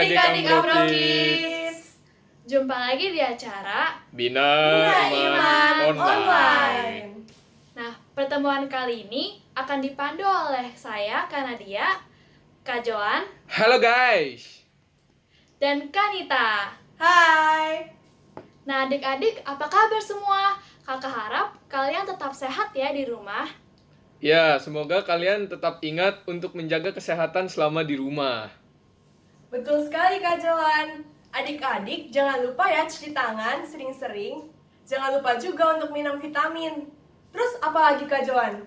adik-adik Amro Kids. Jumpa lagi di acara Bina Iman Online. Nah, pertemuan kali ini akan dipandu oleh saya, Kanadia, Kak Joan, Halo guys. dan Kanita. Hai. Nah, adik-adik, apa kabar semua? Kakak harap kalian tetap sehat ya di rumah. Ya, semoga kalian tetap ingat untuk menjaga kesehatan selama di rumah. Betul sekali Kak Joan. Adik-adik jangan lupa ya cuci tangan sering-sering. Jangan lupa juga untuk minum vitamin. Terus apa lagi Kak Joan?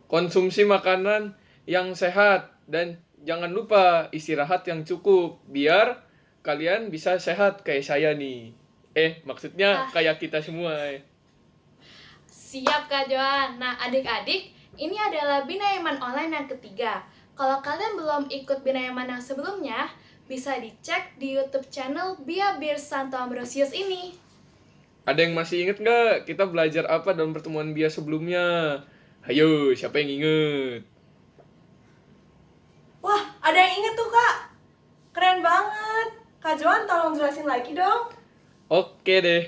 Konsumsi makanan yang sehat dan jangan lupa istirahat yang cukup biar kalian bisa sehat kayak saya nih. Maksudnya kayak kita semua. Siap, Kak Joan. Nah, adik-adik, ini adalah Bina Iman Online yang ketiga. Kalau kalian belum ikut Bina Iman yang sebelumnya, bisa dicek di YouTube channel Biabir Santo Ambrosius ini. Ada yang masih inget nggak kita belajar apa dalam pertemuan biasa sebelumnya? Ayo, siapa yang inget? Wah, ada yang inget tuh Kak. Keren banget. Kak Joan tolong jelasin lagi dong. Oke deh.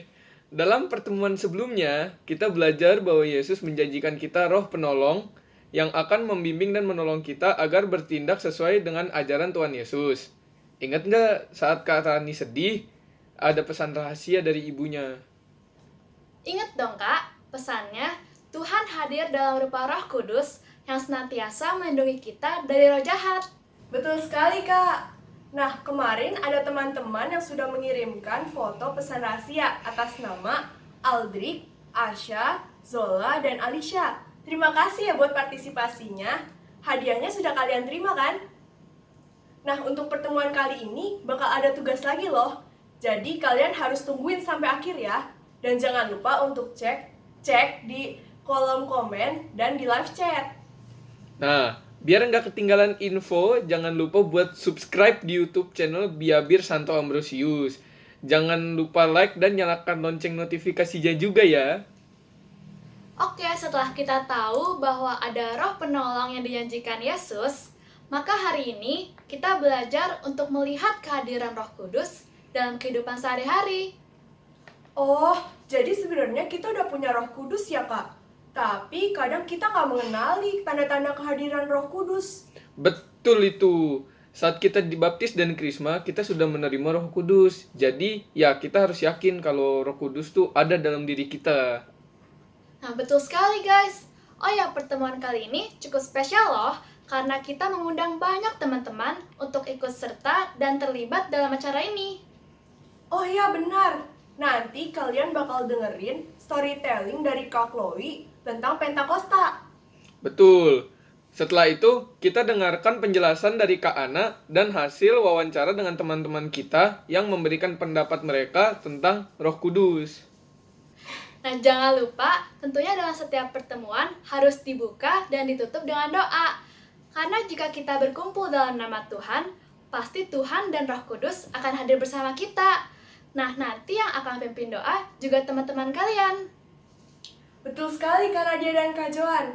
Dalam pertemuan sebelumnya, kita belajar bahwa Yesus menjanjikan kita roh penolong yang akan membimbing dan menolong kita agar bertindak sesuai dengan ajaran Tuhan Yesus. Ingat nggak saat Kak Rani sedih, ada pesan rahasia dari ibunya? Ingat dong, Kak, pesannya Tuhan hadir dalam rupa Roh Kudus yang senantiasa melindungi kita dari roh jahat. Betul sekali Kak. Nah, kemarin ada teman-teman yang sudah mengirimkan foto pesan rahasia atas nama Aldrik, Asya, Zola, dan Alicia. Terima kasih ya buat partisipasinya. Hadiahnya sudah kalian terima kan? Nah, untuk pertemuan kali ini bakal ada tugas lagi loh. Jadi kalian harus tungguin sampai akhir ya. Dan jangan lupa untuk cek di kolom komen dan di live chat. Nah, biar nggak ketinggalan info, jangan lupa buat subscribe di YouTube channel Biabir Santo Ambrosius. Jangan lupa like dan nyalakan lonceng notifikasinya juga ya. Oke, setelah kita tahu bahwa ada roh penolong yang dijanjikan Yesus, maka hari ini kita belajar untuk melihat kehadiran Roh Kudus dalam kehidupan sehari-hari. Oh, jadi sebenarnya kita udah punya Roh Kudus ya Kak? Tapi kadang kita nggak mengenali tanda-tanda kehadiran Roh Kudus. Betul itu. Saat kita dibaptis dan krisma, kita sudah menerima Roh Kudus. Jadi, ya kita harus yakin kalau Roh Kudus tuh ada dalam diri kita. Nah, betul sekali guys. Oh ya, pertemuan kali ini cukup spesial loh, karena kita mengundang banyak teman-teman untuk ikut serta dan terlibat dalam acara ini. Oh iya benar. Nanti kalian bakal dengerin storytelling dari Kak Chloe tentang Pentakosta. Betul. Setelah itu, kita dengarkan penjelasan dari Kak Ana dan hasil wawancara dengan teman-teman kita yang memberikan pendapat mereka tentang Roh Kudus. Nah, jangan lupa, tentunya dalam setiap pertemuan harus dibuka dan ditutup dengan doa. Karena jika kita berkumpul dalam nama Tuhan, pasti Tuhan dan Roh Kudus akan hadir bersama kita. Nah, nanti yang akan pimpin doa juga teman-teman kalian. Betul sekali Kak Nadia dan Kak Joan.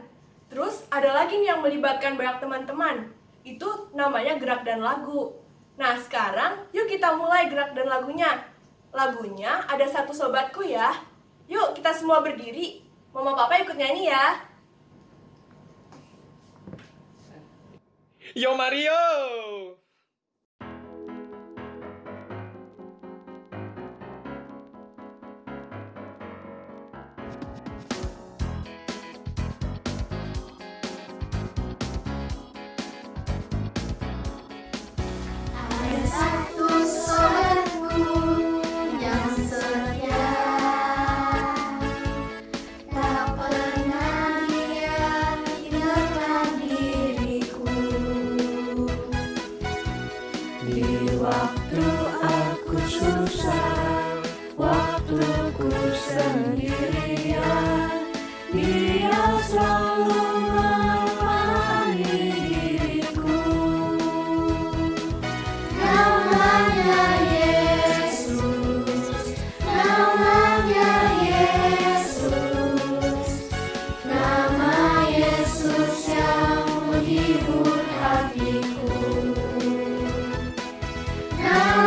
Terus ada lagi nih yang melibatkan banyak teman-teman. Itu namanya gerak dan lagu. Nah sekarang yuk kita mulai gerak dan lagunya. Lagunya ada satu sobatku ya. Yuk kita semua berdiri. Mama papa ikut nyanyi ya. Yo Mario! Ada satu sobatku yang setia, tak pernah dia tinggalkan diriku. Di waktu aku susah, waktuku sendirian, dia selalu menemani diriku. Namanya Yesus, namanya Yesus, nama Yesus yang menghibur hatiku. Namanya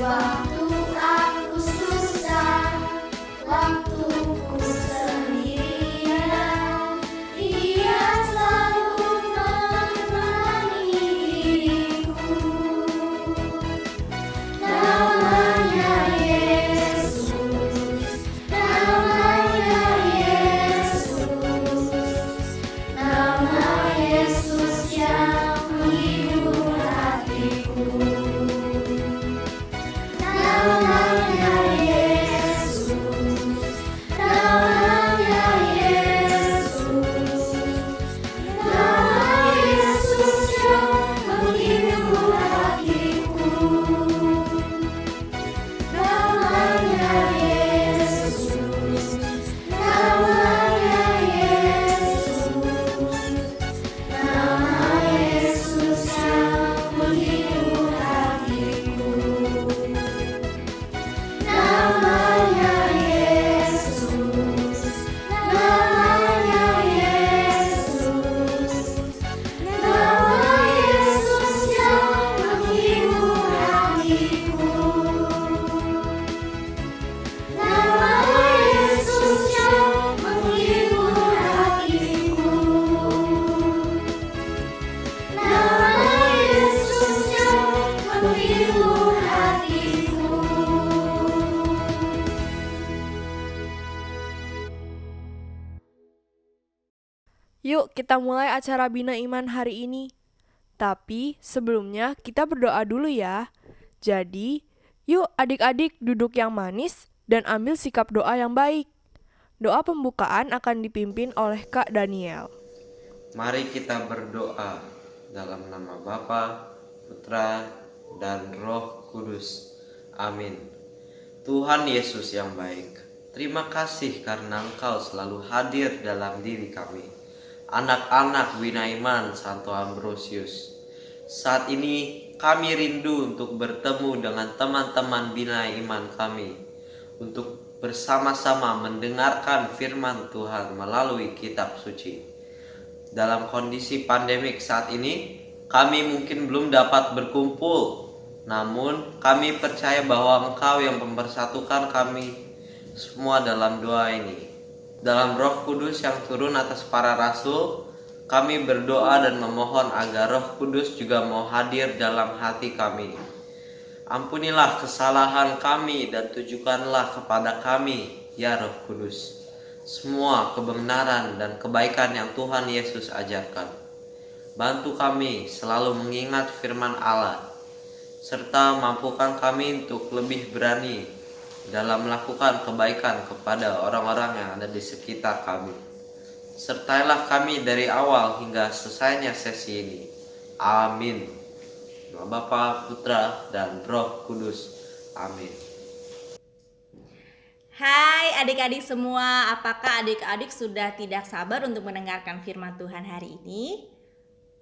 Waktu aku susah, waktu ku sendirian, Dia selalu menemani diriku. Namanya Yesus, namanya Yesus, nama Yesus yang menghibur hatiku. Namanya Yesus, namanya Yesus, nama Yesus yang menghibur hatiku. Namanya Yesus, namanya Yesus, nama Yesus yang menghibur hatiku. Namanya Yesus, namanya Yesus, nama Yesus yang menghibur hatiku. Nama Yesus yang menghibur hatiku. Nama Yesus yang menghibur hatiku. Yuk kita mulai acara Bina Iman hari ini. Tapi sebelumnya kita berdoa dulu ya. Jadi, yuk adik-adik duduk yang manis dan ambil sikap doa yang baik. Doa pembukaan akan dipimpin oleh Kak Daniel. Mari kita berdoa dalam nama Bapa, Putra, dan Roh Kudus. Amin. Tuhan Yesus yang baik, terima kasih karena Engkau selalu hadir dalam diri kami, anak-anak Bina Iman Santo Ambrosius. Saat ini kami rindu untuk bertemu dengan teman-teman Bina Iman kami, untuk bersama-sama mendengarkan firman Tuhan melalui kitab suci. Dalam kondisi pandemik saat ini, kami mungkin belum dapat berkumpul, namun kami percaya bahwa Engkau yang mempersatukan kami semua dalam doa ini. Dalam Roh Kudus yang turun atas para rasul, kami berdoa dan memohon agar Roh Kudus juga mau hadir dalam hati kami. Ampunilah kesalahan kami dan tujukanlah kepada kami, ya Roh Kudus, semua kebenaran dan kebaikan yang Tuhan Yesus ajarkan. Bantu kami selalu mengingat firman Allah, serta mampukan kami untuk lebih berani dalam melakukan kebaikan kepada orang-orang yang ada di sekitar kami. Sertailah kami dari awal hingga selesainya sesi ini. Amin. Nama Bapa, Putra, dan Roh Kudus. Amin. Hai adik-adik semua, apakah adik-adik sudah tidak sabar untuk mendengarkan firman Tuhan hari ini?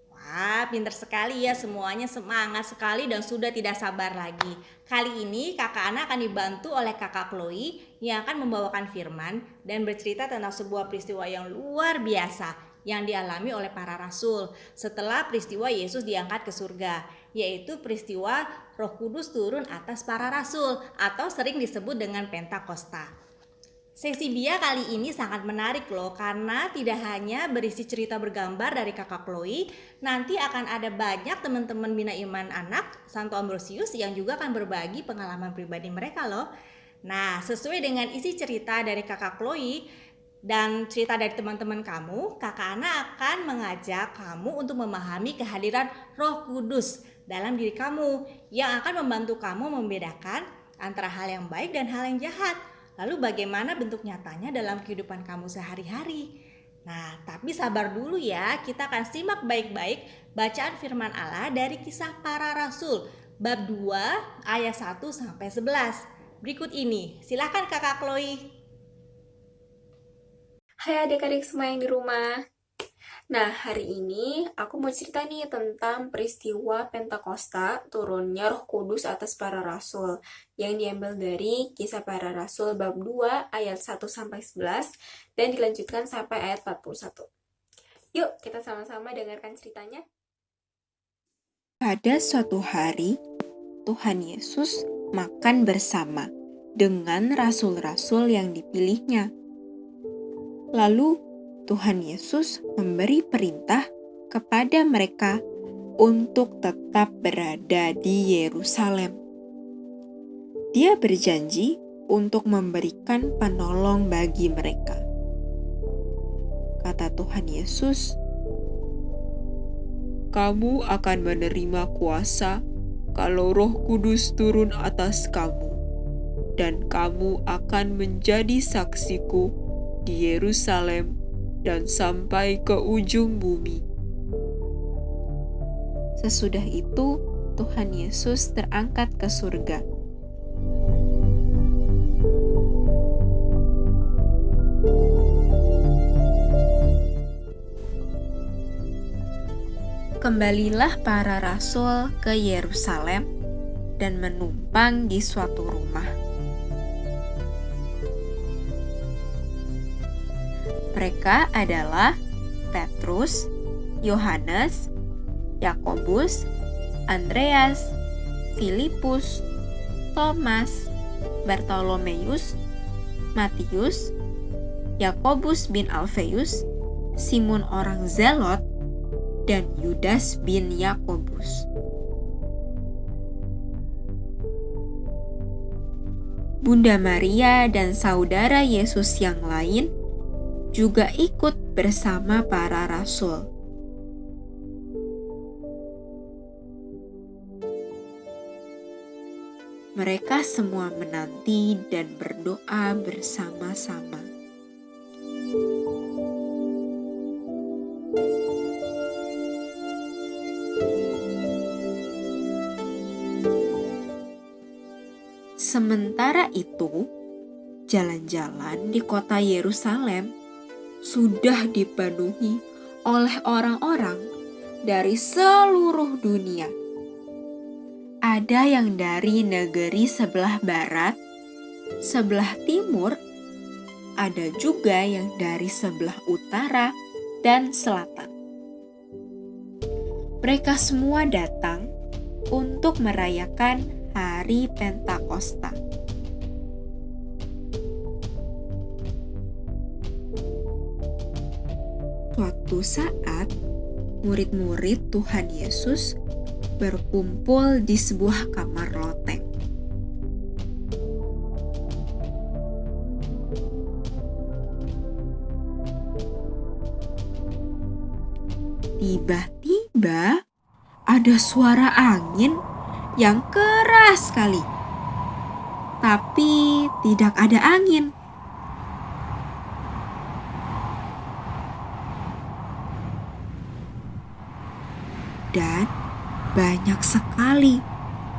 Wah, pintar sekali ya, semuanya semangat sekali dan sudah tidak sabar lagi. Kali ini kakak Ana akan dibantu oleh kakak Chloe yang akan membawakan firman dan bercerita tentang sebuah peristiwa yang luar biasa yang dialami oleh para rasul setelah peristiwa Yesus diangkat ke surga, yaitu peristiwa Roh Kudus turun atas para rasul atau sering disebut dengan Pentakosta. Sesi Bia kali ini sangat menarik loh, karena tidak hanya berisi cerita bergambar dari kakak Chloe, nanti akan ada banyak teman-teman Bina Iman anak Santo Ambrosius yang juga akan berbagi pengalaman pribadi mereka loh. Nah, sesuai dengan isi cerita dari kakak Chloe dan cerita dari teman-teman kamu, kakak Ana akan mengajak kamu untuk memahami kehadiran Roh Kudus dalam diri kamu yang akan membantu kamu membedakan antara hal yang baik dan hal yang jahat. Lalu bagaimana bentuk nyatanya dalam kehidupan kamu sehari-hari? Nah, tapi sabar dulu ya, kita akan simak baik-baik bacaan firman Allah dari Kisah Para Rasul bab 2 ayat 1 sampai 11. Berikut ini, silakan kakak Chloe. Hai adik-adik semua yang di rumah. Nah, hari ini aku mau cerita nih tentang peristiwa Pentakosta, turunnya Roh Kudus atas para rasul, yang diambil dari Kisah Para Rasul bab 2 ayat 1 sampai 11 dan dilanjutkan sampai ayat 41. Yuk, kita sama-sama dengarkan ceritanya. Pada suatu hari, Tuhan Yesus makan bersama dengan rasul-rasul yang dipilihnya. Lalu Tuhan Yesus memberi perintah kepada mereka untuk tetap berada di Yerusalem. Dia berjanji untuk memberikan penolong bagi mereka. Kata Tuhan Yesus, "Kamu akan menerima kuasa kalau Roh Kudus turun atas kamu, dan kamu akan menjadi saksiku di Yerusalem dan sampai ke ujung bumi." Sesudah itu, Tuhan Yesus terangkat ke surga. Kembalilah para rasul ke Yerusalem dan menumpang di suatu rumah. Mereka adalah Petrus, Yohanes, Yakobus, Andreas, Filipus, Thomas, Bartolomeus, Matius, Yakobus bin Alfeus, Simon orang Zelot, dan Yudas bin Yakobus. Bunda Maria dan saudara Yesus yang lain juga ikut bersama para rasul. Mereka semua menanti dan berdoa bersama-sama. Sementara itu, jalan-jalan di kota Yerusalem sudah dipenuhi oleh orang-orang dari seluruh dunia. Ada yang dari negeri sebelah barat, sebelah timur, ada juga yang dari sebelah utara dan selatan. Mereka semua datang untuk merayakan Hari Pentakosta. Suatu saat, murid-murid Tuhan Yesus berkumpul di sebuah kamar loteng. Tiba-tiba ada suara angin yang keras sekali, tapi tidak ada angin. Dan banyak sekali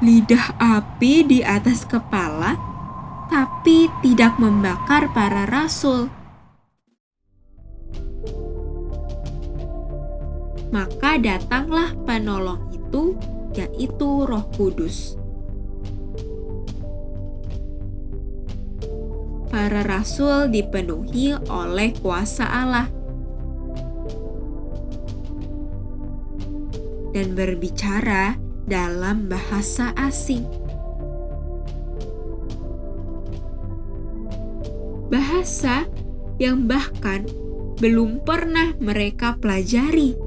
lidah api di atas kepala, tapi tidak membakar para rasul. Maka datanglah penolong itu, yaitu Roh Kudus. Para rasul dipenuhi oleh kuasa Allah dan berbicara dalam bahasa asing. Bahasa yang bahkan belum pernah mereka pelajari.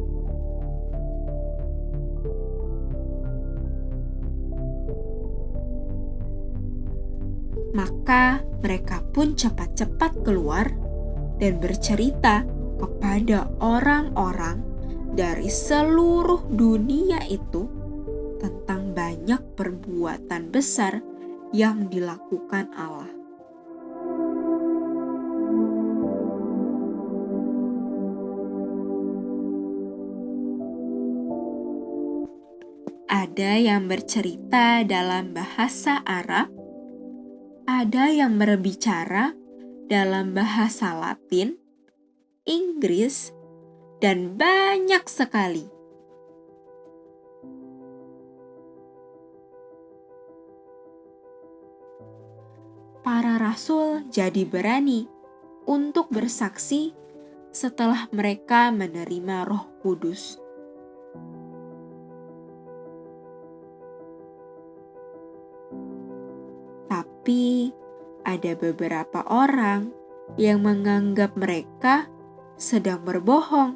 Maka mereka pun cepat-cepat keluar dan bercerita kepada orang-orang dari seluruh dunia itu tentang banyak perbuatan besar yang dilakukan Allah. Ada yang bercerita dalam bahasa Arab, ada yang berbicara dalam bahasa Latin, Inggris, dan banyak sekali. Para rasul jadi berani untuk bersaksi setelah mereka menerima Roh Kudus. Tetapi ada beberapa orang yang menganggap mereka sedang berbohong.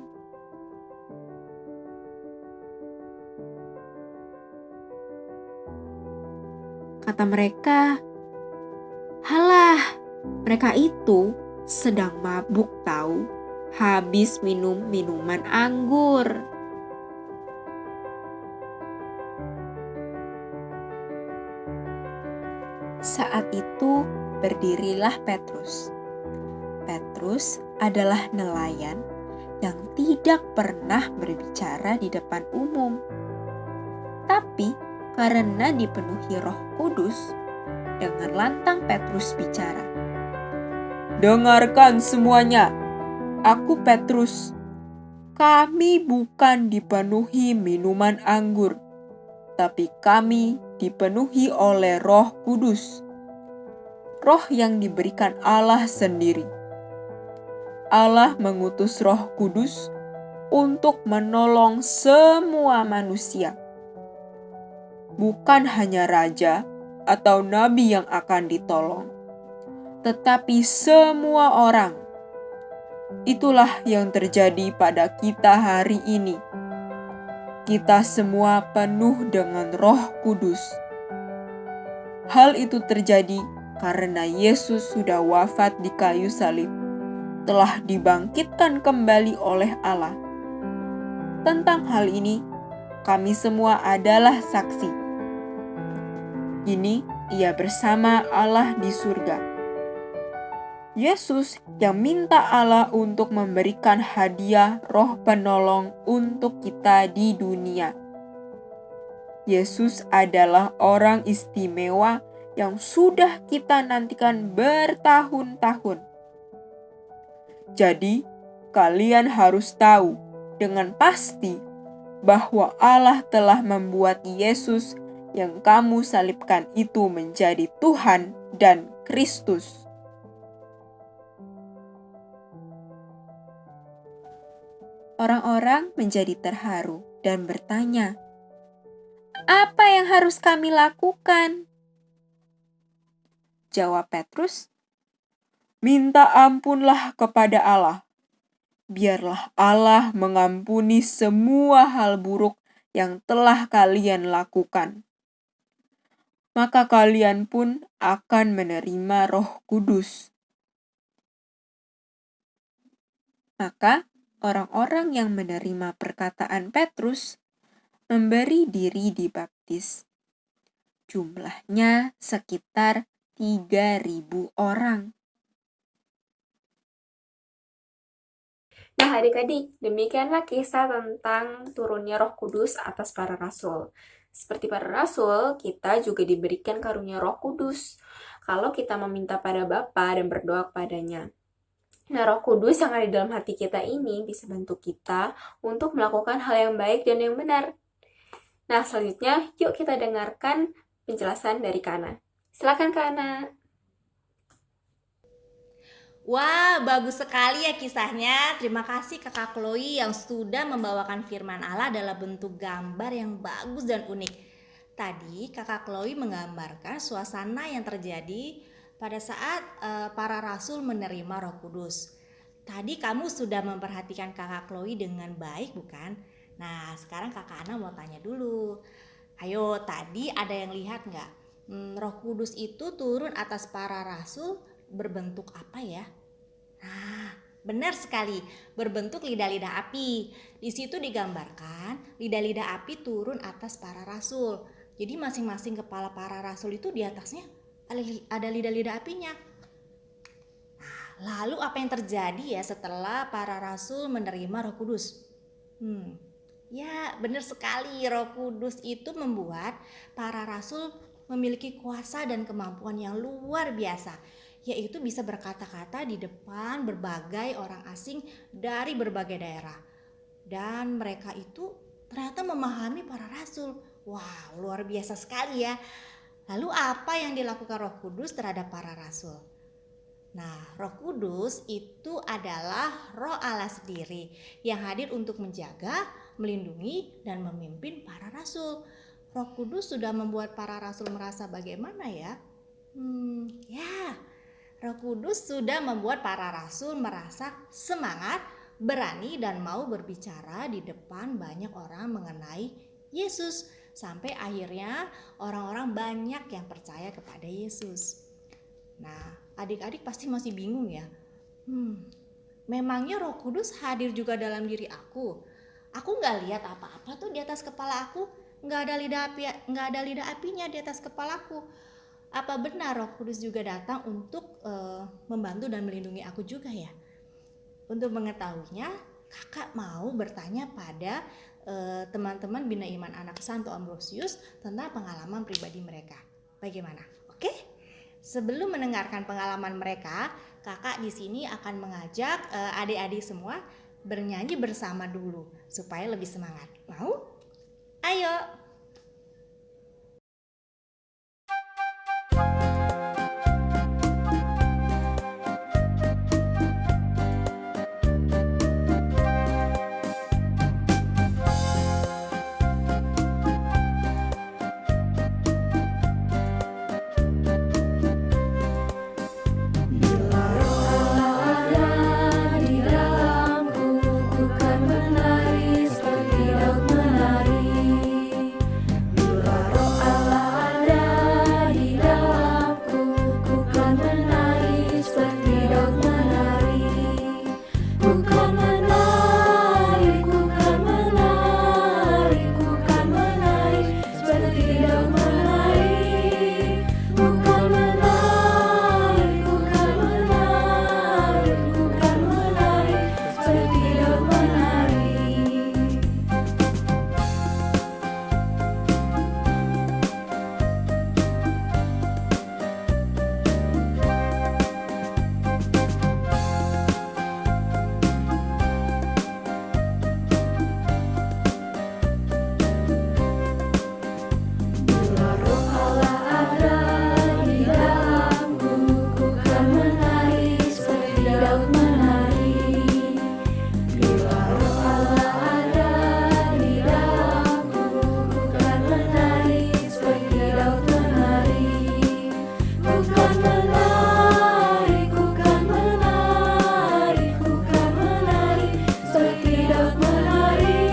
Kata mereka, "Halah, mereka itu sedang mabuk tahu, habis minum minuman anggur." Saat itu berdirilah Petrus. Petrus adalah nelayan yang tidak pernah berbicara di depan umum. Tapi karena dipenuhi Roh Kudus, dengan lantang Petrus bicara. "Dengarkan semuanya, aku Petrus. Kami bukan dipenuhi minuman anggur, tapi kami dipenuhi oleh Roh Kudus. Roh yang diberikan Allah sendiri. Allah mengutus Roh Kudus untuk menolong semua manusia. Bukan hanya raja atau nabi yang akan ditolong, tetapi semua orang. Itulah yang terjadi pada kita hari ini. Kita semua penuh dengan Roh Kudus. Hal itu terjadi karena Yesus sudah wafat di kayu salib, telah dibangkitkan kembali oleh Allah. Tentang hal ini, kami semua adalah saksi. Kini ia bersama Allah di surga. Yesus yang minta Allah untuk memberikan hadiah Roh Penolong untuk kita di dunia. Yesus adalah orang istimewa yang sudah kita nantikan bertahun-tahun. Jadi, kalian harus tahu dengan pasti bahwa Allah telah membuat Yesus yang kamu salibkan itu menjadi Tuhan dan Kristus. Orang-orang menjadi terharu dan bertanya, "Apa yang harus kami lakukan?" Jawab Petrus, "Minta ampunlah kepada Allah. Biarlah Allah mengampuni semua hal buruk yang telah kalian lakukan. Maka kalian pun akan menerima Roh Kudus." Maka orang-orang yang menerima perkataan Petrus memberi diri dibaptis. Jumlahnya sekitar 3.000 orang. Nah, adik-adik, demikianlah kisah tentang turunnya Roh Kudus atas para rasul. Seperti para rasul, kita juga diberikan karunia Roh Kudus kalau kita meminta pada Bapa dan berdoa kepadanya. Nah, Roh Kudus yang ada di dalam hati kita ini bisa bantu kita untuk melakukan hal yang baik dan yang benar. Nah, selanjutnya yuk kita dengarkan penjelasan dari Kana. Silakan Kana. Wah, bagus sekali ya kisahnya. Terima kasih Kakak Chloe yang sudah membawakan firman Allah dalam bentuk gambar yang bagus dan unik. Tadi Kakak Chloe menggambarkan suasana yang terjadi pada saat para rasul menerima Roh Kudus. Tadi kamu sudah memperhatikan Kakak Chloe dengan baik, bukan? Nah, sekarang Kakak Ana mau tanya dulu. Ayo, tadi ada yang lihat nggak? Roh Kudus itu turun atas para rasul berbentuk apa ya? Nah, benar sekali, berbentuk lidah-lidah api. Di situ digambarkan lidah-lidah api turun atas para rasul. Jadi masing-masing kepala para rasul itu di atasnya ada lidah-lidah apinya. Nah, lalu apa yang terjadi ya setelah para rasul menerima Roh Kudus? Ya, benar sekali. Roh Kudus itu membuat para rasul memiliki kuasa dan kemampuan yang luar biasa, yaitu bisa berkata-kata di depan berbagai orang asing dari berbagai daerah. Dan mereka itu ternyata memahami para rasul. Wow, luar biasa sekali ya. Lalu apa yang dilakukan Roh Kudus terhadap para rasul? Nah, Roh Kudus itu adalah Roh Allah sendiri yang hadir untuk menjaga, melindungi, dan memimpin para rasul. Roh Kudus sudah membuat para rasul merasa bagaimana ya? Ya, Roh Kudus sudah membuat para rasul merasa semangat, berani, dan mau berbicara di depan banyak orang mengenai Yesus. Sampai akhirnya orang-orang banyak yang percaya kepada Yesus. Nah, adik-adik pasti masih bingung ya. Memangnya Roh Kudus hadir juga dalam diri aku? Aku nggak lihat apa-apa tuh di atas kepala aku. Nggak ada lidah apinya di atas kepalaku. Apa benar Roh Kudus juga datang untuk membantu dan melindungi aku juga ya? Untuk mengetahuinya, kakak mau bertanya pada teman-teman Bina Iman Anak Santo Ambrosius tentang pengalaman pribadi mereka. Bagaimana? Oke? Sebelum mendengarkan pengalaman mereka, kakak di sini akan mengajak adik-adik semua bernyanyi bersama dulu supaya lebih semangat. Mau? Ayo! Di dalamku, ku kan menari seperti daun menari. Bila Roh Allah ada di dalamku, ku kan menari seperti daun menari. Ku kan menari, ku kan menari, ku kan menari seperti daun menari. Ku kan menari, ku kan menari, ku kan menari seperti daun menari. Bila Roh Allah ada di dalamku, ku kan menari seperti daun menari. Bila Roh Allah ada di dalamku, ku kan menari seperti daun menari. Ku kan menari, ku kan menari, ku kan menari seperti daun menari.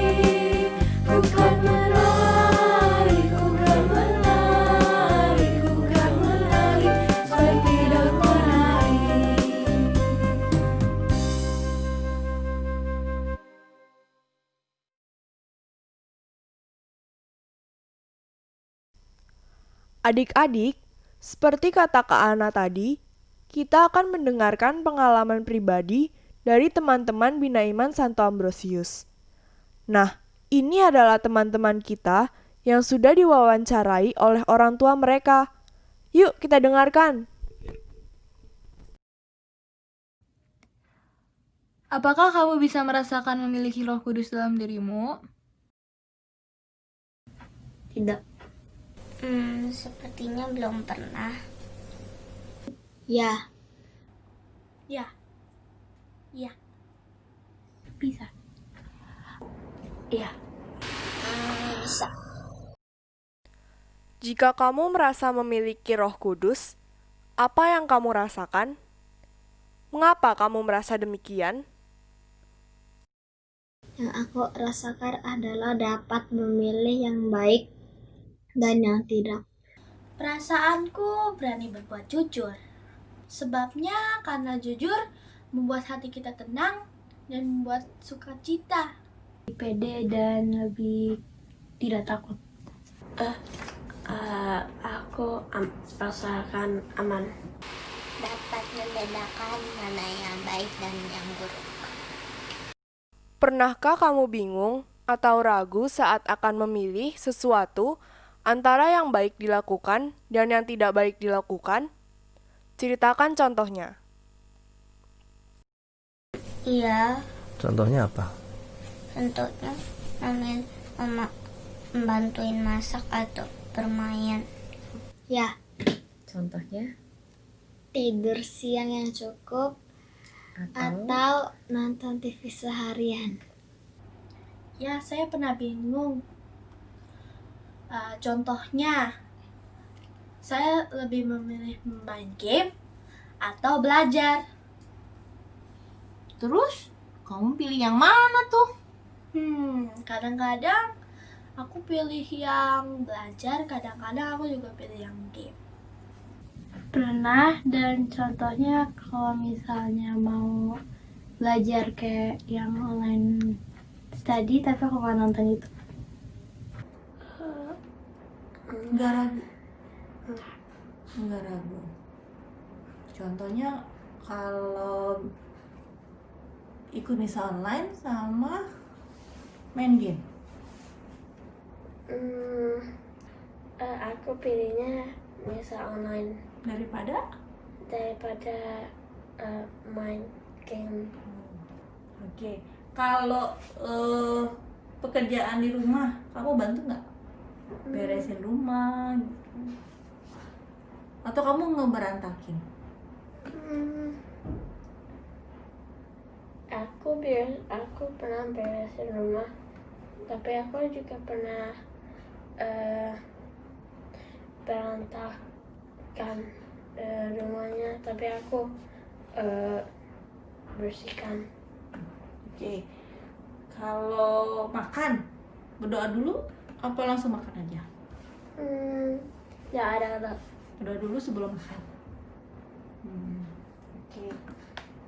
Ku kan menari, ku kan menari, ku kan menari seperti daun menari. Adik-adik, seperti kata Kak Ana tadi, kita akan mendengarkan pengalaman pribadi dari teman-teman Bina Iman Santo Ambrosius. Nah, ini adalah teman-teman kita yang sudah diwawancarai oleh orang tua mereka. Yuk kita dengarkan. Apakah kamu bisa merasakan memiliki Roh Kudus dalam dirimu? Tidak. Sepertinya belum pernah. Ya. Ya. Ya. Bisa. Iya. Bisa. Jika kamu merasa memiliki Roh Kudus, apa yang kamu rasakan? Mengapa kamu merasa demikian? Yang aku rasakan adalah dapat memilih yang baik dan yang tidak. Perasaanku berani berbuat jujur. Sebabnya karena jujur membuat hati kita tenang dan membuat sukacita. Pede dan lebih tidak takut. Aku rasakan aman. Dapat membedakan mana yang baik dan yang buruk. Pernahkah kamu bingung atau ragu saat akan memilih sesuatu antara yang baik dilakukan dan yang tidak baik dilakukan? Ceritakan contohnya. Iya, Contohnya apa? contohnya membantuin masak atau bermain. Ya, Contohnya tidur siang yang cukup atau nonton TV seharian. Ya, saya pernah bingung. Contohnya, Saya lebih memilih main game atau belajar. Terus, kamu pilih yang mana tuh? Kadang-kadang aku pilih yang belajar, kadang-kadang aku juga pilih yang game. Pernah, dan contohnya kalau misalnya mau belajar kayak yang online study, tapi aku nggak nonton itu. Nggak ragu. Nggak ragu. Contohnya kalau ikut misa online sama main game. Aku pilihnya misa online Daripada main game. Oke. Kalau pekerjaan di rumah, kamu bantu nggak? Beresin rumah gitu. Atau kamu ngeberantakin? Aku pernah beresin rumah, tapi aku juga pernah berantakan rumahnya, tapi aku bersihkan. Oke. Kalau makan, berdoa dulu apa langsung makan aja? Ya ada. Berdoa dulu sebelum makan. Oke.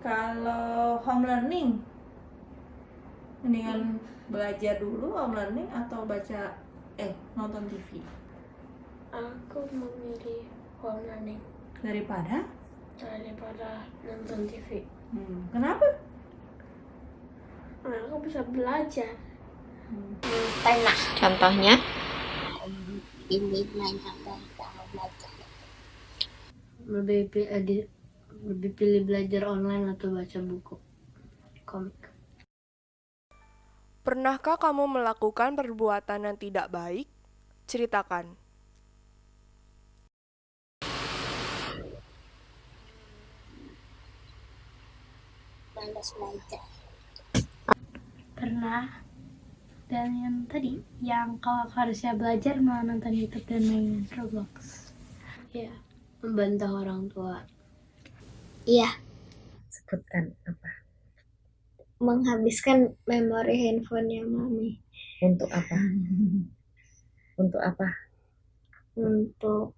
Kalau home learning, mendingan belajar dulu home learning atau nonton TV? Aku memilih home learning Daripada? nonton TV. Kenapa? Karena aku bisa belajar. Pernah. Contohnya? Pilih main HP atau belajar. Lebih pilih belajar online atau baca buku komik. Pernahkah kamu melakukan perbuatan yang tidak baik? Ceritakan. Malas belajar. Pernah. Dan yang tadi, yang kalau aku harusnya belajar malah nonton YouTube dan main Roblox. Ya, membantah orang tua. Iya, Sebutkan apa? menghabiskan memori handphonenya mami Untuk apa? Untuk apa? untuk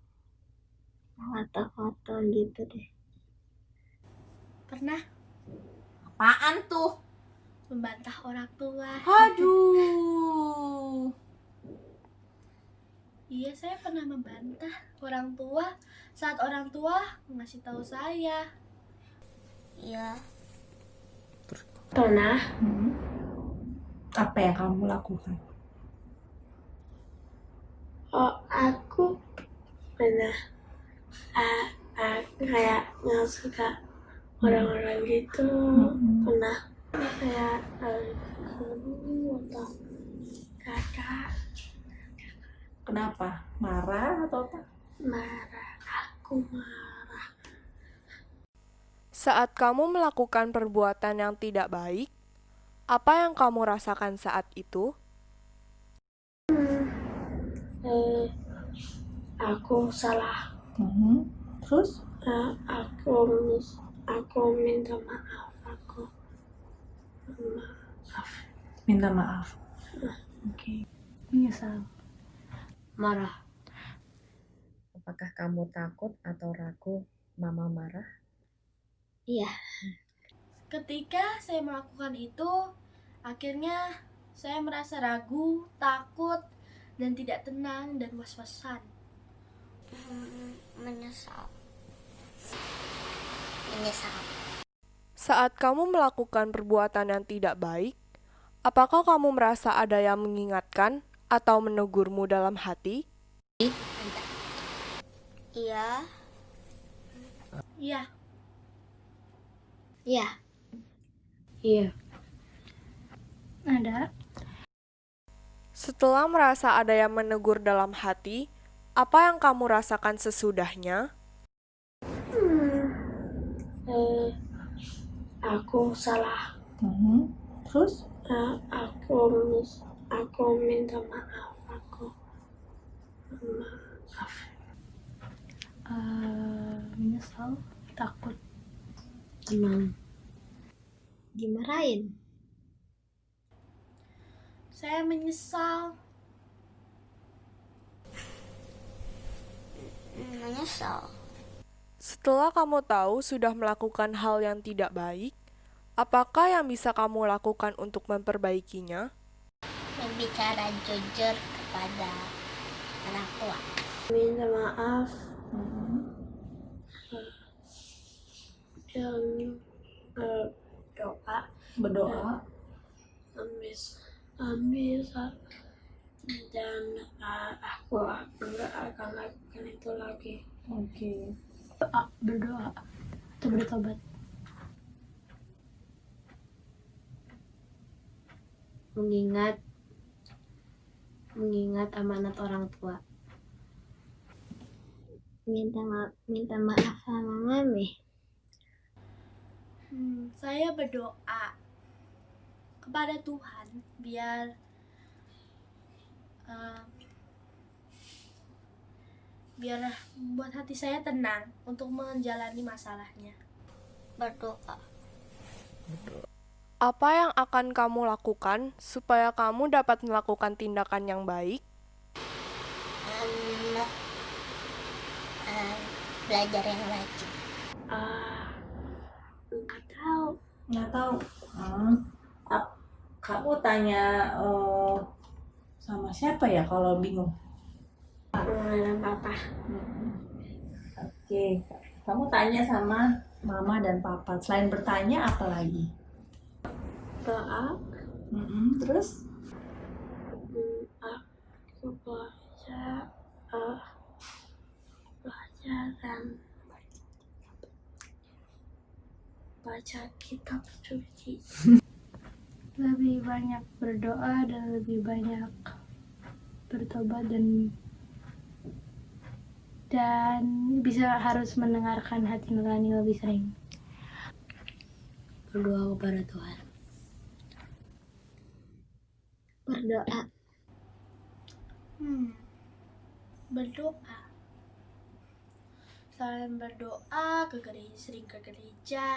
foto-foto gitu deh. Pernah Apaan tuh? membantah orang tua. Aduh. Iya, saya pernah membantah orang tua saat orang tua ngasih tahu saya. Iya. Pernah. Apa yang kamu lakukan? Oh, aku pernah kayak nggak suka orang-orang gitu. Pernah kayak guru atau kakak Kenapa? Marah atau apa? marah. Aku marah. Saat kamu melakukan perbuatan yang tidak baik, apa yang kamu rasakan saat itu? Aku salah. Terus? Aku minta maaf. Minta maaf. Oke. Menyesal. Marah. Apakah kamu takut atau ragu mama marah? Iya. Ketika saya melakukan itu, akhirnya saya merasa ragu, takut, dan tidak tenang dan was-wasan. Menyesal. Saat kamu melakukan perbuatan yang tidak baik, apakah kamu merasa ada yang mengingatkan atau menegurmu dalam hati? Iya. Iya. Iya. Iya. Ada. Setelah merasa ada yang menegur dalam hati, apa yang kamu rasakan sesudahnya? Aku salah. Terus? Aku minta maaf. Aku maaf. Kesal, takut. Tenang. Dimarahin. Saya menyesal. Menyesal. Setelah kamu tahu sudah melakukan hal yang tidak baik, apakah yang bisa kamu lakukan untuk memperbaikinya? Berbicara jujur kepada orang tua. Minta maaf. Dan berdoa. Bisa. Dan aku nggak akan lakukan itu lagi. Oke. Berdoa atau bertobat. Mengingat amanat orang tua. Minta maaf sama mami. Saya berdoa kepada Tuhan biar buat hati saya tenang untuk menjalani masalahnya. Berdoa. Apa yang akan kamu lakukan supaya kamu dapat melakukan tindakan yang baik? Belajar yang rajin. Nggak tahu. Kamu tanya sama siapa ya kalau bingung? Mama dan papa. Oke, kamu tanya sama mama dan papa. Selain bertanya apa lagi? Doa. Terus? Aku belajar dan baca kitab suci. Lebih banyak berdoa dan lebih banyak bertobat dan harus mendengarkan hati nurani lebih sering. Berdoa kepada Tuhan. Berdoa. Berdoa. Selain berdoa, sering ke gereja,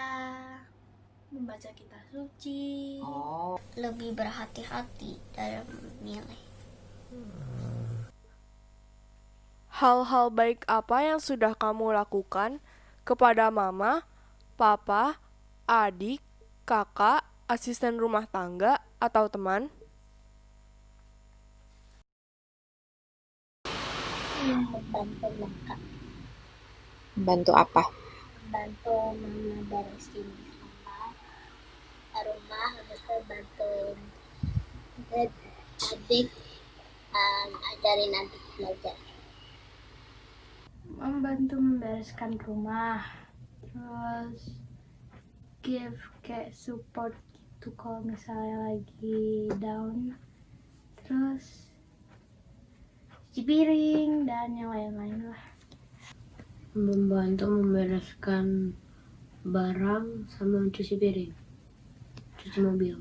membaca kitab suci. Lebih berhati-hati dalam memilih. Hal-hal baik apa yang sudah kamu lakukan kepada mama, papa, adik, kakak, asisten rumah tangga, atau teman? Membantu kakak. Bantu apa? Bantu mama beresin rumah, habis itu bantuin adik, ajarin adik belajar. Membantu membereskan rumah, terus kayak support gitu kalau misalnya lagi down, terus cuci piring dan yang lain-lain lah. Membantu membereskan barang sama mencuci piring, cuci mobil.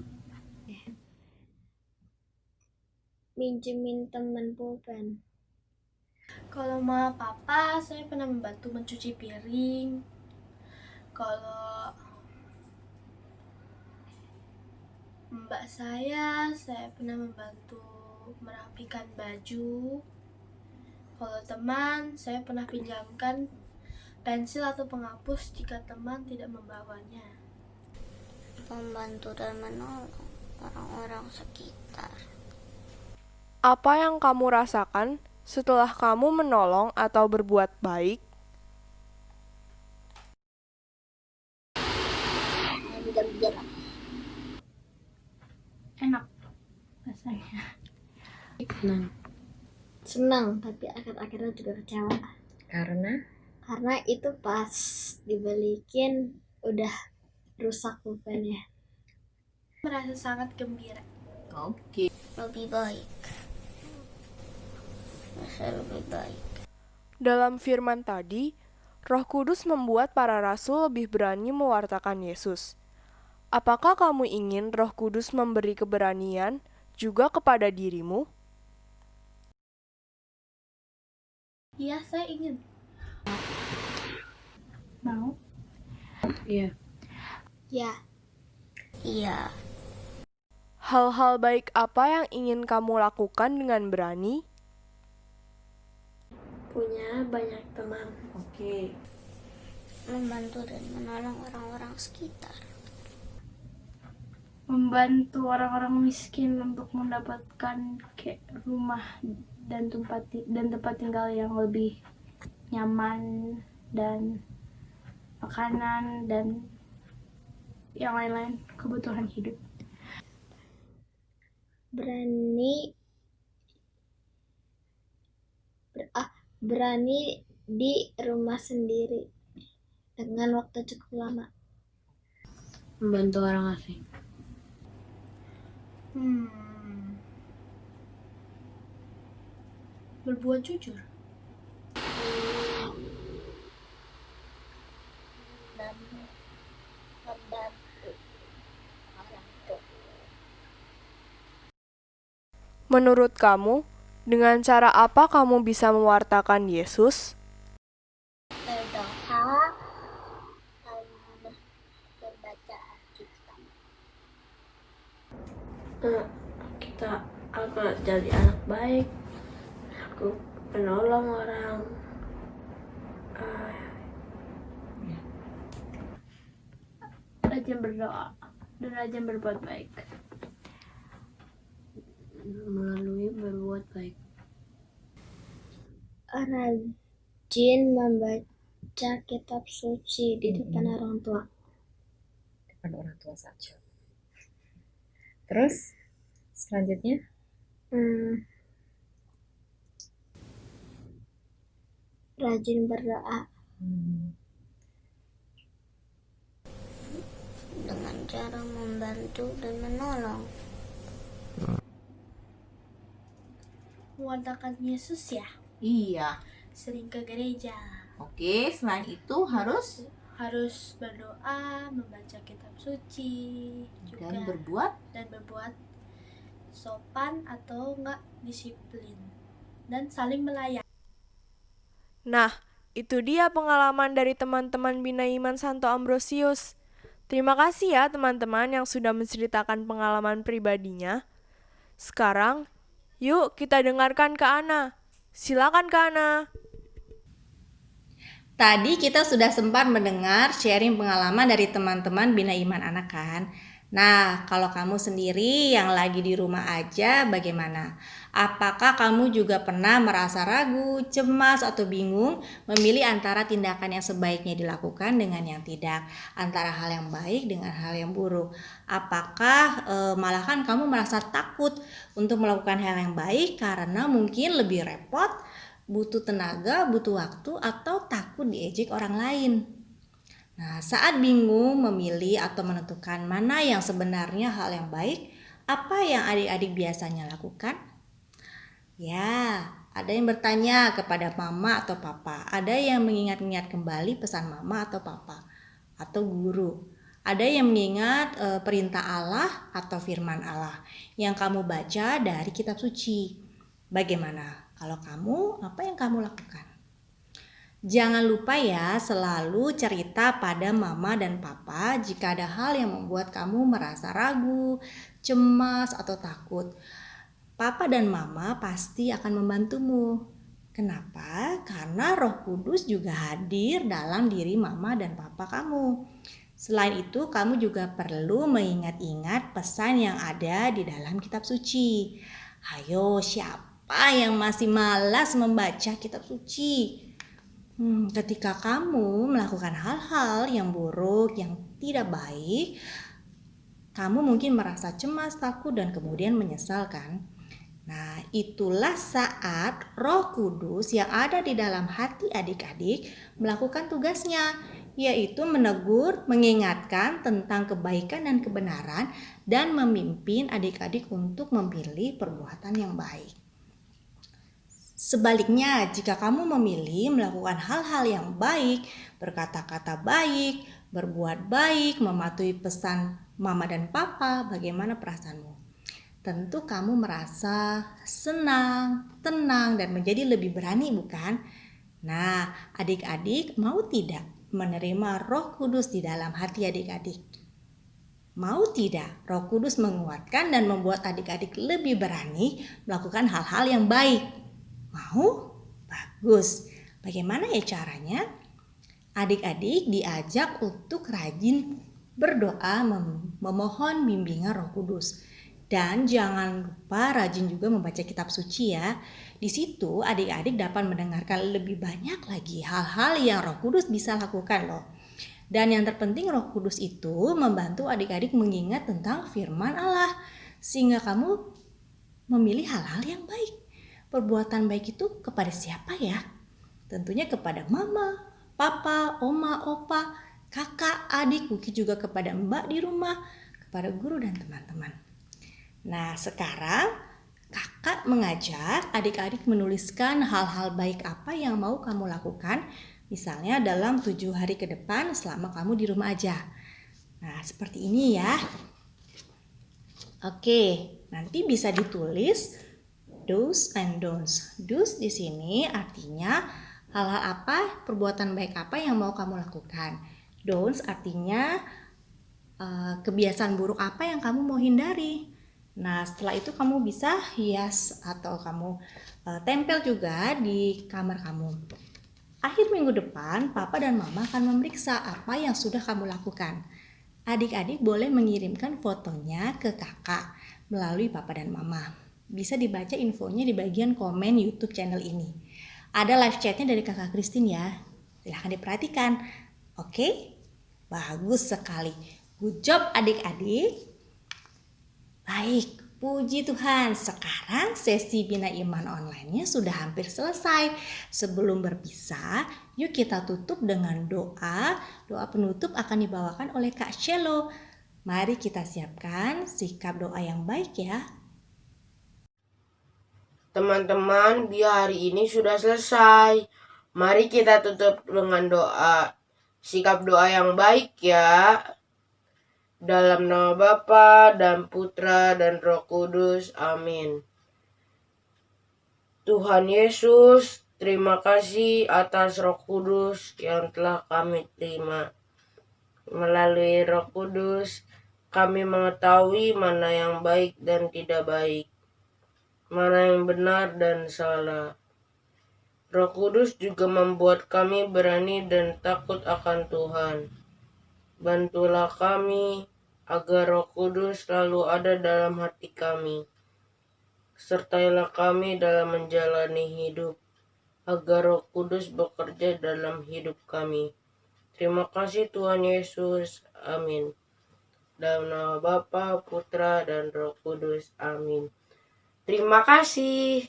Minjemin teman pulpen. Kalau sama papa, saya pernah membantu mencuci piring. Kalau mbak saya pernah membantu merapikan baju. Kalau teman, saya pernah pinjamkan pensil atau penghapus jika teman tidak membawanya. Membantu dan menolong orang-orang sekitar. Apa yang kamu rasakan setelah kamu menolong atau berbuat baik? Enak rasanya. Senang, tapi akhir-akhirnya juga kecewa. Karena itu pas dibalikin udah rusak pulpennya. Merasa sangat gembira. Oke. Lebih baik. Merasa lebih baik. Dalam firman tadi, Roh Kudus membuat para rasul lebih berani mewartakan Yesus. Apakah kamu ingin Roh Kudus memberi keberanian juga kepada dirimu? Iya, saya ingin. Mau? Iya. Ya. Iya. Hal-hal baik apa yang ingin kamu lakukan dengan berani? Punya banyak teman. Oke. Membantu dan menolong orang-orang sekitar. Membantu orang-orang miskin untuk mendapatkan rumah dan tempat tinggal yang lebih nyaman, dan makanan dan yang lain-lain kebutuhan hidup. Berani di rumah sendiri dengan waktu cukup lama. Membantu orang asing. Berbuat jujur. Membantu orang tua. Menurut kamu, dengan cara apa kamu bisa mewartakan Yesus? Berdoa, membaca Alkitab. Aku jadi anak baik. Aku menolong orang. Rajin berdoa dan rajin berbuat baik. Melalui berbuat baik. Rajin membaca kitab suci di depan orang tua. Depan orang tua saja. Terus selanjutnya? Rajin berdoa. Dengan cara membantu dan menolong. Mewartakan Yesus ya. Iya. Sering ke gereja. Oke, selain itu Harus berdoa, membaca kitab suci, juga dan berbuat sopan atau enggak disiplin, dan saling melayani. Nah, itu dia pengalaman dari teman-teman Bina Iman Santo Ambrosius. Terima kasih ya teman-teman yang sudah menceritakan pengalaman pribadinya. Sekarang, yuk kita dengarkan Kak Ana. Silakan Kak Ana. Tadi kita sudah sempat mendengar sharing pengalaman dari teman-teman Bina Iman Anak kan. Nah, kalau kamu sendiri yang lagi di rumah aja bagaimana? Apakah kamu juga pernah merasa ragu, cemas, atau bingung memilih antara tindakan yang sebaiknya dilakukan dengan yang tidak? Antara hal yang baik dengan hal yang buruk? Apakah malahan kamu merasa takut untuk melakukan hal yang baik karena mungkin lebih repot, butuh tenaga, butuh waktu, atau takut diejek orang lain? Nah, saat bingung memilih atau menentukan mana yang sebenarnya hal yang baik, apa yang adik-adik biasanya lakukan? Ya, ada yang bertanya kepada mama atau papa, ada yang mengingat-ingat kembali pesan mama atau papa, atau guru. Ada yang mengingat perintah Allah atau firman Allah yang kamu baca dari kitab suci. Bagaimana? Kalau kamu, apa yang kamu lakukan? Jangan lupa ya, selalu cerita pada mama dan papa jika ada hal yang membuat kamu merasa ragu, cemas, atau takut. Papa dan mama pasti akan membantumu. Kenapa? Karena Roh Kudus juga hadir dalam diri mama dan papa kamu. Selain itu, kamu juga perlu mengingat-ingat pesan yang ada di dalam kitab suci. Hayo, siapa yang masih malas membaca kitab suci? Ketika kamu melakukan hal-hal yang buruk, yang tidak baik, kamu mungkin merasa cemas, takut, dan kemudian menyesal kan? Nah, itulah saat Roh Kudus yang ada di dalam hati adik-adik melakukan tugasnya, yaitu menegur, mengingatkan tentang kebaikan dan kebenaran, dan memimpin adik-adik untuk memilih perbuatan yang baik. Sebaliknya, jika kamu memilih melakukan hal-hal yang baik, berkata-kata baik, berbuat baik, mematuhi pesan mama dan papa, bagaimana perasaanmu? Tentu kamu merasa senang, tenang, dan menjadi lebih berani, bukan? Nah, adik-adik mau tidak menerima Roh Kudus di dalam hati adik-adik. Mau tidak, Roh Kudus menguatkan dan membuat adik-adik lebih berani melakukan hal-hal yang baik. Mau? Bagus. Bagaimana ya caranya? Adik-adik diajak untuk rajin berdoa memohon bimbingan Roh Kudus. Dan jangan lupa rajin juga membaca kitab suci ya. Di situ adik-adik dapat mendengarkan lebih banyak lagi hal-hal yang Roh Kudus bisa lakukan loh. Dan yang terpenting Roh Kudus itu membantu adik-adik mengingat tentang firman Allah. Sehingga kamu memilih hal-hal yang baik. Perbuatan baik itu kepada siapa ya? Tentunya kepada mama, papa, oma, opa, kakak, adik, mungkin juga kepada mbak di rumah, kepada guru dan teman-teman. Nah sekarang kakak mengajak adik-adik menuliskan hal-hal baik apa yang mau kamu lakukan. Misalnya dalam 7 hari ke depan selama kamu di rumah aja. Nah seperti ini ya. Oke, nanti bisa ditulis do's and don'ts. Do's di sini artinya hal-hal apa, perbuatan baik apa yang mau kamu lakukan. Don'ts artinya kebiasaan buruk apa yang kamu mau hindari. Nah setelah itu kamu bisa hias atau kamu tempel juga di kamar kamu. Akhir minggu depan, papa dan mama akan memeriksa apa yang sudah kamu lakukan. Adik-adik boleh mengirimkan fotonya ke kakak melalui papa dan mama. Bisa dibaca infonya di bagian komen YouTube channel ini. Ada live chatnya dari kakak Christine ya. Silahkan diperhatikan. Oke? Bagus sekali. Good job adik-adik. Baik, puji Tuhan. Sekarang sesi Bina Iman online-nya sudah hampir selesai. Sebelum berpisah, yuk kita tutup dengan doa. Doa penutup akan dibawakan oleh Kak Shelo. Mari kita siapkan sikap doa yang baik ya. Teman-teman, biar hari ini sudah selesai. Mari kita tutup dengan doa. Sikap doa yang baik ya. Dalam nama Bapa dan Putra dan Roh Kudus. Amin. Tuhan Yesus, terima kasih atas Roh Kudus yang telah kami terima. Melalui Roh Kudus, kami mengetahui mana yang baik dan tidak baik, mana yang benar dan salah. Roh Kudus juga membuat kami berani dan takut akan Tuhan. Bantulah kami agar Roh Kudus selalu ada dalam hati kami. Sertailah kami dalam menjalani hidup, agar Roh Kudus bekerja dalam hidup kami. Terima kasih Tuhan Yesus. Amin. Dalam nama Bapa, Putra, dan Roh Kudus. Amin. Terima kasih.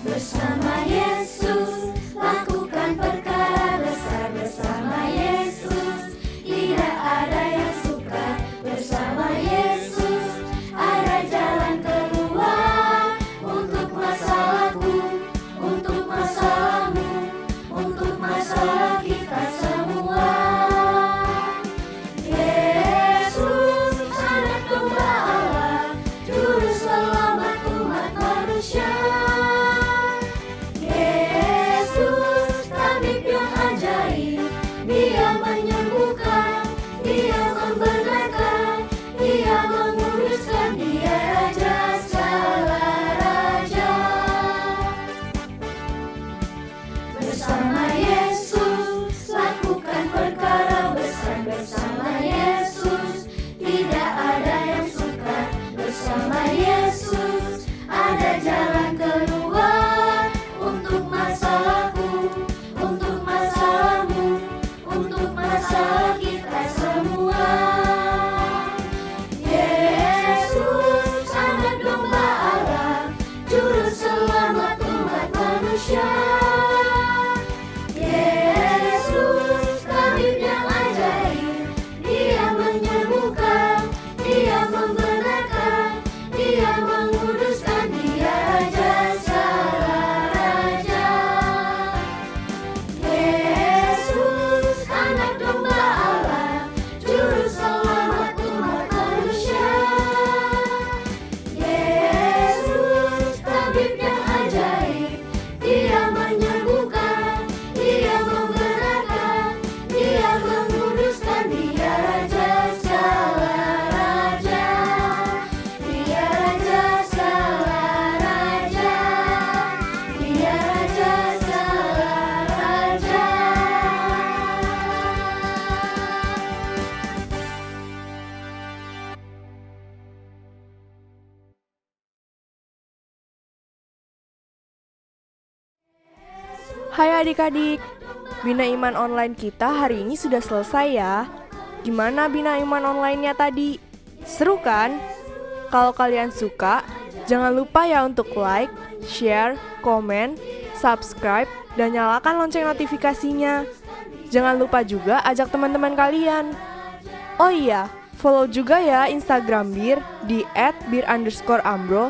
Bersama Yesus, lakukan perkara besar bersama Yesus. Tidak ada yang sukar bersama Yesus. Ada jalan keluar untuk masalahku, untuk masalahmu, untuk masalah kita semua. Yesus, anak domba Allah, juru selamat umat manusia. Hai adik-adik, Bina Iman Online kita hari ini sudah selesai ya. Gimana Bina Iman Online-nya tadi? Seru kan? Kalau kalian suka, jangan lupa ya untuk like, share, komen, subscribe, dan nyalakan lonceng notifikasinya. Jangan lupa juga ajak teman-teman kalian. Oh iya, follow juga ya Instagram Bir di @bir_ambro.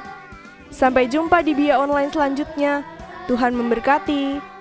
Sampai jumpa di Bia Online selanjutnya. Tuhan memberkati.